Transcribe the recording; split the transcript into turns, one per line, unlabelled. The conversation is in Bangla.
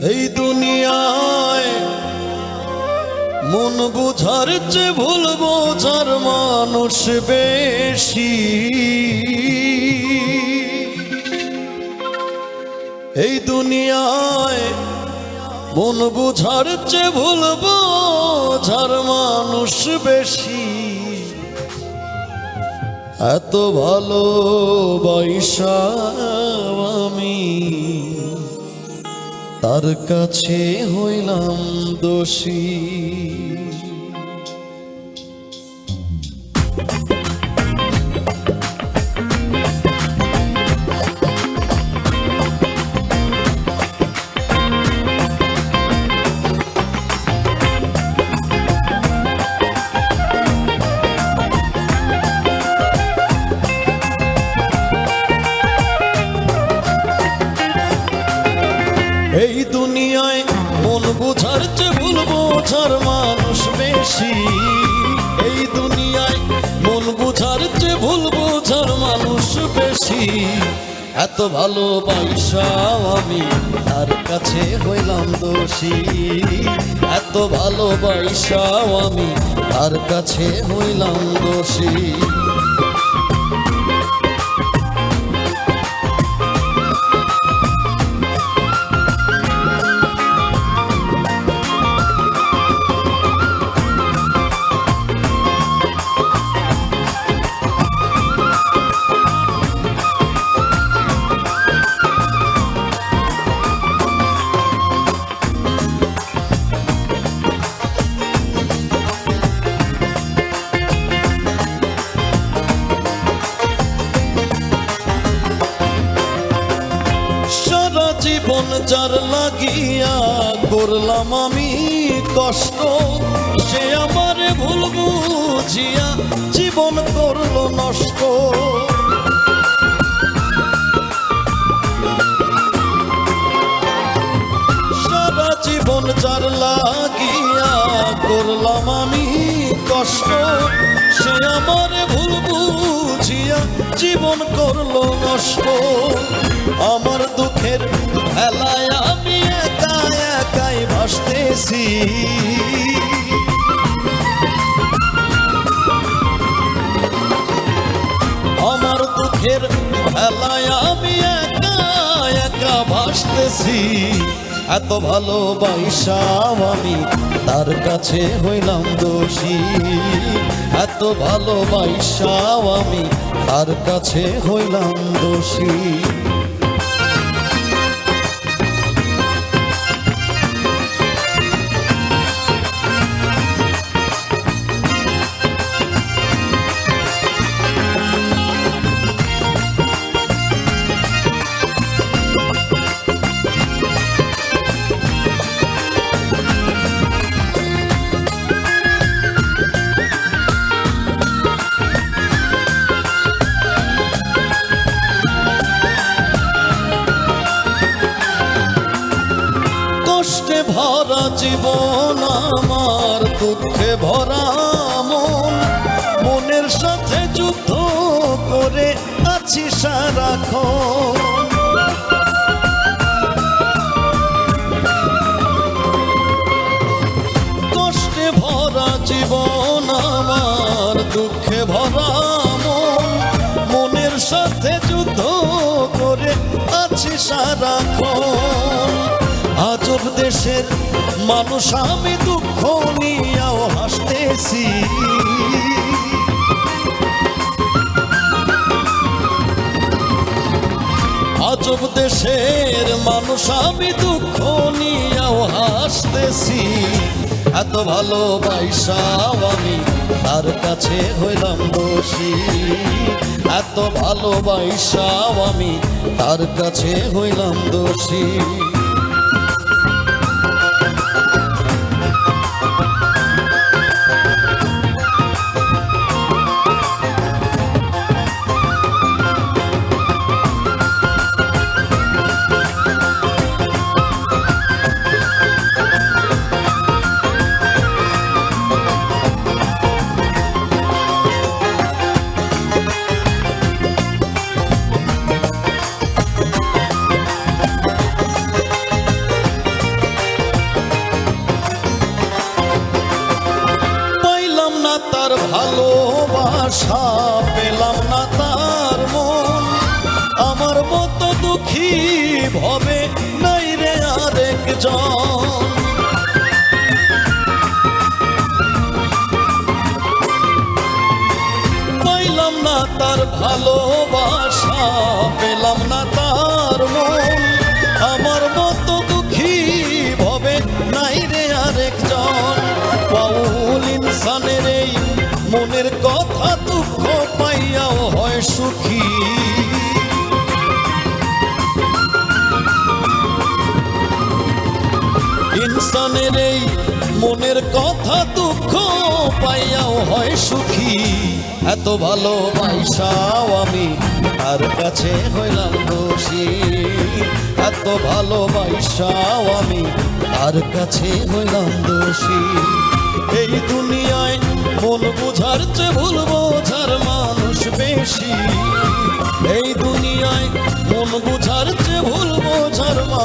এই দুনিয়ায় মন বুঝার চেয়ে ভুল বোঝার মানুষ বেশি। এই দুনিয়ায় মন বুঝার চেয়ে ভুল বোঝার মানুষ বেশি। এত ভালোবাসা আমি তার কাছে হইলাম দোষী। এই দুনিয়ায় মন বুঝার চেয়ে ভুল বোঝার মানুষ বেশি। এই দুনিয়ায় মন বুঝার চেয়ে ভুল বোঝার মানুষ বেশি। এত ভালোবাসা আমি তার কাছে হইলাম দোষী। এত ভালোবাসা আমি তার কাছে হইলাম দোষী। জীবন যার লাগিয়া করলাম আমি কষ্ট, সে আমার ভুল বুঝিয়া জীবন করলো নষ্ট। সারা জীবন যার লাগিয়া করলাম আমি কষ্ট, সে আমার ভুল বুঝিয়া জীবন করলো নষ্ট। আমার দুঃখের ভেলায় আমি একা একাই ভাসতেছি। আমার দুঃখের ভেলায় আমি একা একা ভাসতেছি। এত ভালোবাসা আমি তার কাছে হইলাম দোষী। এত ভালোবাসা আমি তার কাছে হইলাম দোষী। কষ্টে ভরা জীবন আমার, দুঃখে ভরা মন, মনের সাথে যুদ্ধ করে আছি সারাক্ষণ। কষ্টে ভরা জীবন আমার, দুঃখে ভরা মন, মনের সাথে যুদ্ধ করে আছি সারাক্ষণ। আজব দেশের মানুষ আমি, দুঃখ নিয়েও হাসতেছি। আজব দেশের মানুষ আমি, দুঃখ নিয়েও হাসতেছি। এত ভালোবাসা আমি তার কাছে হইলাম দোষী। এত ভালোবাসা আমি তার কাছে হইলাম দোষী। ভালোবাসা পেলাম না তার মন, আমার মতো দুঃখী ভবে নাই রে আরেকজন। পাইলাম না তার ভালোবাসা, পেলাম না তার মন, আমার মতো দুঃখী ভবে নাই রে আরেকজন। বাউল ইনসানের এই মনের কথা দুঃখ পাইয়াও হয় সুখী। ইনসানের এই মনের কথা দুঃখ পাইয়াও হয় সুখী। এত ভালোবাসাও আমি তার কাছে হইলাম দোষী, এত ভালোবাসাও আমি তার কাছে হইলাম দোষী। এই দুনিয়ায় মন বুঝার চেয়ে ভুল বোঝার মানুষ বেশি, এই দুনিয়ায় মন বুঝার চেয়ে ভুল বোঝার